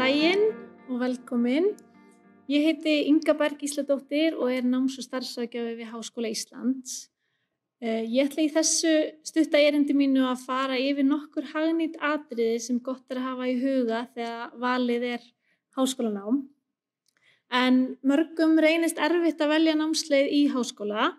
daginn og velkomin. Ég heiti Inga Berg Gísladóttir og náms- og starfsráðgjafi við Háskóla Íslands. Ég ætla í þessu stutta erindi mínu að fara yfir nokkur hagnýt atriði sem gott að hafa í huga þegar valið háskólanám. En mörgum reynist erfitt að velja námsleið í háskóla.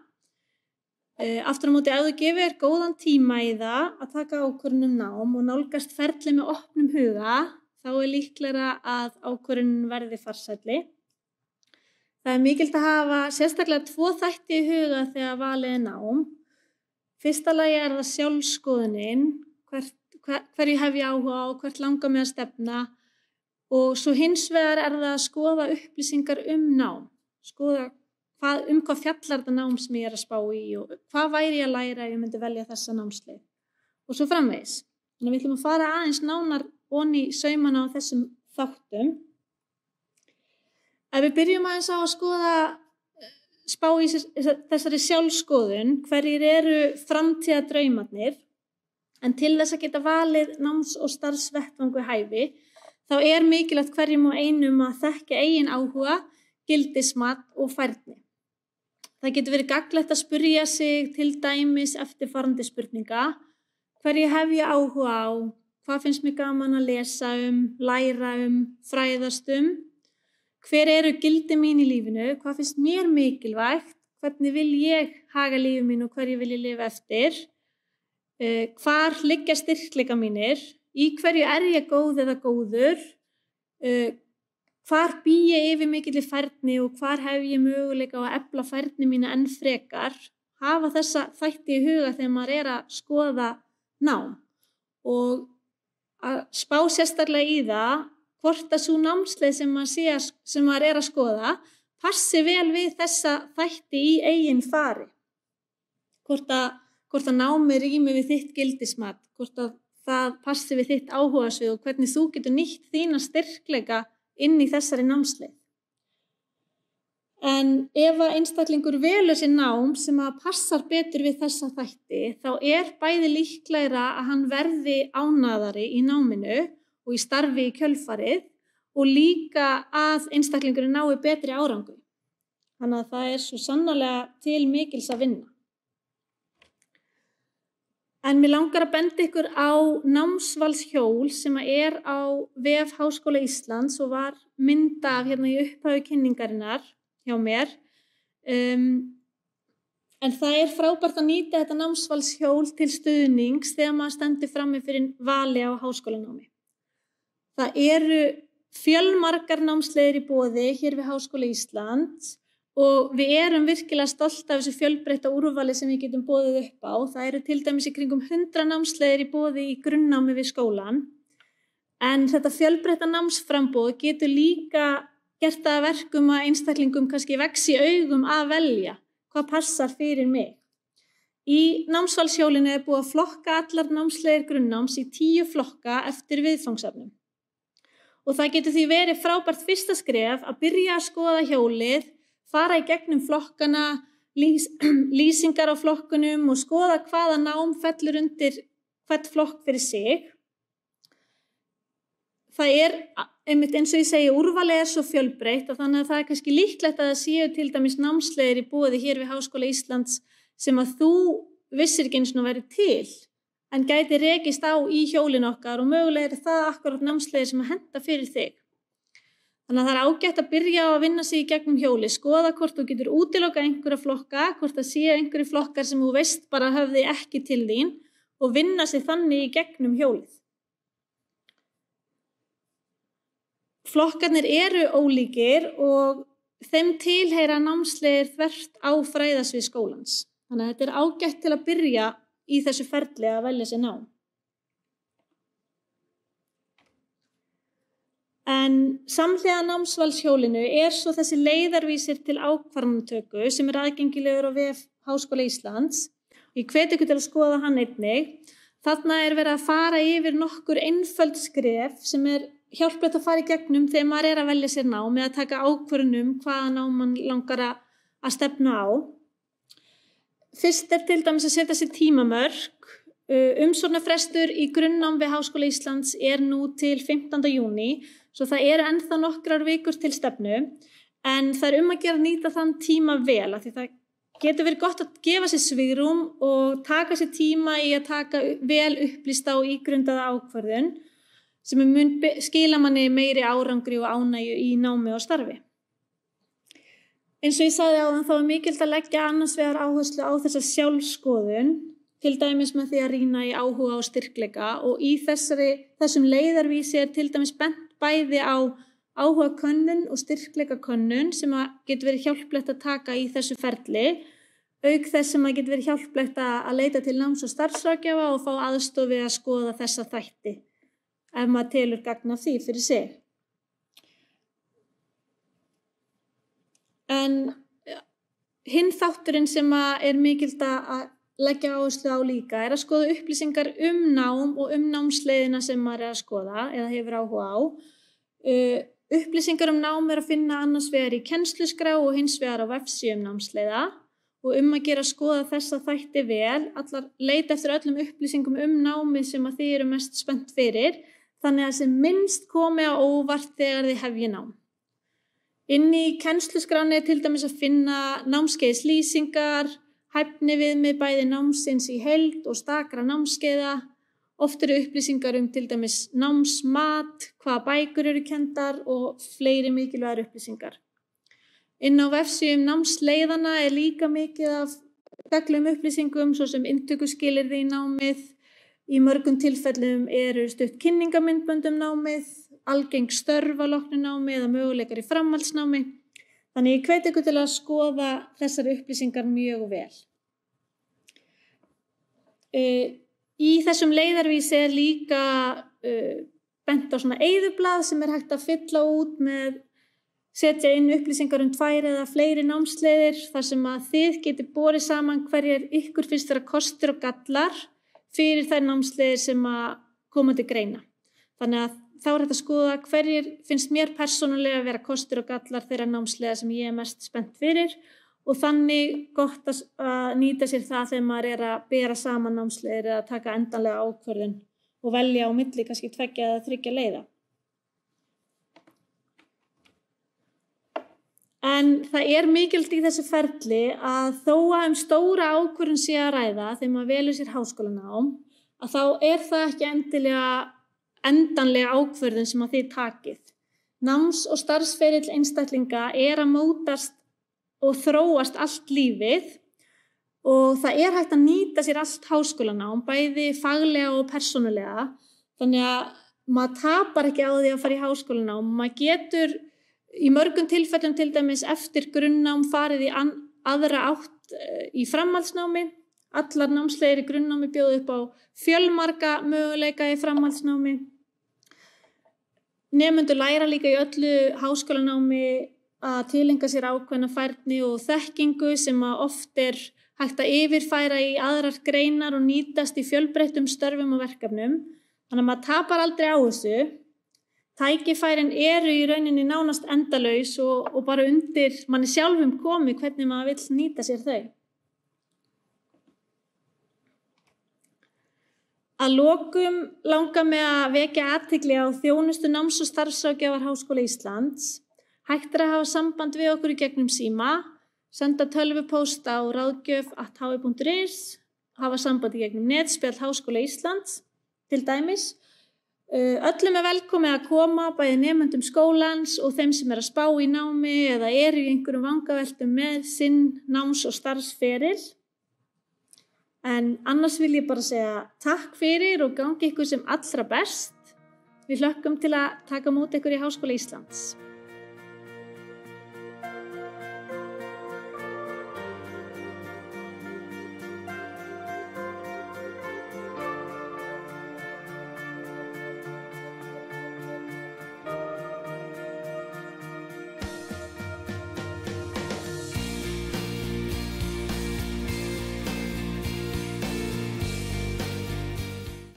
Aftur á móti ef þú gefur góðan tíma í það að taka ákvörðun nám og nálgast ferli með opnum huga, þá líklegra að ákvörðunin verði farsælli. Það mikilvægt að hafa sérstaklega 2 þætti í huga þegar valið nám. Fyrsta lagi það sjálfskoðunin, hverju hef ég áhuga á, hvert langar mig að stefna, og svo hins vegar það að skoða upplýsingar nám, skoða hvað fjallar þetta nám sem ég að spá í og hvað væri ég að læra ef ég myndi velja þessa námsleið og svo framvegis. Þannig við ætlum að fara aðeins nánar ofan í saumana á þessum þáttum. Ef við byrjum aðeins á að spá í þessari sjálfskoðun, hverjir eru framtíðardraumarnir, en til þess að geta valið náms- og starfsvettvang við hæfi, þá mikilvægt hverjum og einum að þekkja eigin áhuga, gildismat og færni. Það getur verið gagnlegt að spyrja sig til dæmis eftirfarandi spurninga: hverju hef ég áhuga á, hvað finnst mér gaman að lesa læra fræðast hver eru gildi mín í lífinu, hvað finnst mér mikilvægt, hvernig vil ég haga lífi mínu og hverju vil ég lifa eftir, hvar liggja styrkleika mínir, í hverju ég góð eða góður, hvar bý ég yfir mikilli færni og hvar hef ég möguleika á að efla færni mína enn frekar. Hafa þessa þætti í huga þegar maður að skoða nám og að spá sérstaklega í það hvort að sú námsleið sem maður að skoða passi vel við þessa þætti í eigin fari. Hvort að námið rími við þitt gildismat, hvort að það passi við þitt áhugasvið og hvernig þú getur nýtt þína styrkleika inn í þessari námsleið. En ef einstaklingur velur sér nám sem passar betur við þessa þætti, þá bæði líklegra að hann verði ánægðari í náminu og í starfi í kjölfarið og líka að einstaklingurinn nái betri árangur. Þannig að það svo sannarlega til mikils að vinna. En mér langar að benda ykkur á námsvalshjól sem á vef Háskóla Íslands og var mynda af í upphafi kynningarinnar hjá mér. En það frábært að nýta þetta námsvalshjól til stuðnings þegar maður stendur frammi fyrir vali á háskólanámi. Það fjölmargar námsleiðir í boði hér við Háskóla Íslands og við virkilega stolt af þessu fjölbreytta úrvali sem við getum boðið upp á. Það til dæmis í kringum 100 námsleiðir í boði í grunnnámi við skólann. En þetta fjölbreytta námsframboð getur líka gert það að verkum að einstaklingum kannski vex í augum að velja hvað passar fyrir mig. Í námsvalshjólinu búið að flokka allar námsleiðir grunnnáms í 10 flokka eftir viðfangsefnum. Og það getur því verið frábært fyrsta skref að byrja að skoða hjólið, fara í gegnum flokkana, lýsingar á flokkunum og skoða hvaða nám fellur undir hvert flokk fyrir sig. Það einmitt eins og ég segi, úrvalið svo fjölbreytt og þannig að það kannski líklegt að það séu til dæmis námsleiðir í boði hér við Háskóla Íslands sem að þú vissir ekki eins og verið til, en gæti rekist á í hjólinn okkar og mögulega það akkurat námsleiðir sem að henta fyrir þig. Þannig að það ágætt að byrja á að vinna sig í gegnum hjóli, skoða hvort þú getur útilokað einhverja flokka, hvort það séu einhverju flokkar sem þú veist bara höfði ekki til þín og vinna sig þannig í gegnum hjólið. Flokkarnir ólíkir og þeim tilheyra námsleiðir þvert á fræðasvið skólans. Þannig að þetta ágætt til að byrja í þessu ferli að velja sér nám. En samhliða námsvalshjólinu svo þessi leiðarvísir til ákvarðanatöku sem aðgengilegur á vef Háskóla Íslands. Ég hvet ykkur til að skoða hann einnig. Þarna verið að fara yfir nokkur einföld skref sem hjálplegt að fara í gegnum þegar maður að velja sér nám eða taka ákvörðun hvaða nám mann langar að stefna á. Fyrst til dæmis að setja sér tímamörk Umsóknarfrestur í grunnnám við Háskóla Íslands nú til 15. júní, svo það ennþá nokkrar vikur til stefnu, en það að gera að nýta þann tíma vel, af því það getur verið gott að gefa sér svigrúm og taka sér tíma í að taka vel upplýsta og ígrundaða ákvörðun sem mun skila manni meiri árangri og ánægju í námi og starfi. Eins og ég sagði áðan þá mikilvægt að leggja annars vegar áherslu á þessa sjálfskoðun, til dæmis með því að rýna í áhuga og styrkleika, og í þessum leiðarvísi til dæmis bent bæði á áhugakönnun og styrkleikakönnun sem getur verið hjálplegt að taka í þessu ferli, auk þess sem getur verið hjálplegt að leita til náms- og starfsráðgjafa og fá aðstoð við að skoða þessa þætti, ef maður telur gagn af því fyrir sig. En hinn þátturinn sem mikilvægt að leggja áherslu á líka að skoða upplýsingar nám og námsleiðina sem maður að skoða eða hefur áhuga á. Upplýsingar nám að finna annars vegar í kennsluskrá og hins vegar á vefsíðum námsleiða og að gera að skoða þessa þætti vel, leita eftir öllum upplýsingum námið sem þið eru mest spennt fyrir, þannig að sem minnst komi á óvart þegar þið hefji nám. Inni í kennsluskráni til dæmis að finna námskeiðslýsingar, hæfni viðmið bæði námsins í heild og stakra námskeiða. Oft eru upplýsingar til dæmis námsmat, hvaða bækur eru kenndar og fleiri mikilvægar upplýsingar. Inn á vefsíðum námsleiðana líka mikið af gagnlegum upplýsingum, svo sem inntökuskilyrði í námið. Í mörgum tilfellum eru stutt kynningarmyndbönd námið, algeng störf að loknu námi eða möguleikar í framhaldsnámi. Þannig ég hvet ykkur til að skoða þessar upplýsingar mjög vel. Í þessum leiðarvísi líka bent á svona eyðublað sem hægt að fylla út með setja inn upplýsingar 2 eða fleiri námsleiðir þar sem þið geti borið saman hverjir ykkur finnst vera kostir og gallar fyrir þær námsleiðir sem koma til greina. Þannig að þá hægt að skoða hverjir finnst mér persónulega að vera kostir og gallar þeirra námsleiða sem ég mest spennt fyrir og þannig gott að nýta sér það þegar maður að bera saman námsleiðir eða taka endanlega ákvörðun og velja á milli kannski 2 eða 3 leiða. En það mikilvægt í þessu ferli að þó að stóra ákvörðun sé að ræða þegar maður velur sér háskólanám, að þá það ekki endanlega ákvörðun sem þið takið. Náms- og starfsferill einstaklinga að mótast og þróast allt lífið og það hægt að nýta sér allt háskólanám, bæði faglega og persónulega. Þannig að maður tapar ekki á því að fara í háskólanám. Maður getur í mörgum tilfellum til dæmis eftir grunnnám farið í aðra átt í framhaldsnámi. Allar námsleiðir í grunnnámi bjóða upp á fjölmarga möguleika í framhaldsnámi. Nemendur læra líka í öllu háskólanámi að tileinkja sér ákveðna færni og þekkingu sem oft hægt að yfirfæra í aðrar greinar og nýtast í fjölbreyttum störfum og verkefnum. Þannig að maður tapar aldrei á þessu. Tækifærin í rauninni nánast endalaus og bara undir manni sjálfum komið hvernig maður vill nýta sér þau. Að lokum langar mig að vekja athygli á þjónustu náms- og starfsráðgjafar Háskóla Íslands. Hægt að hafa samband við okkur í gegnum síma, senda tölvupóst á ráðgjöf@hi.is, hafa samband í gegnum netspjall Háskóla Íslands, til dæmis. Öllum velkomið að koma, bæði nemendum skólans og þeim sem að spá í námi eða í einhverjum vangaveltum með sinn náms- og starfsferill. En annars vil ég bara segja takk fyrir og gangi ykkur sem allra best. Við hlökkum til að taka á móti ykkur í Háskóla Íslands.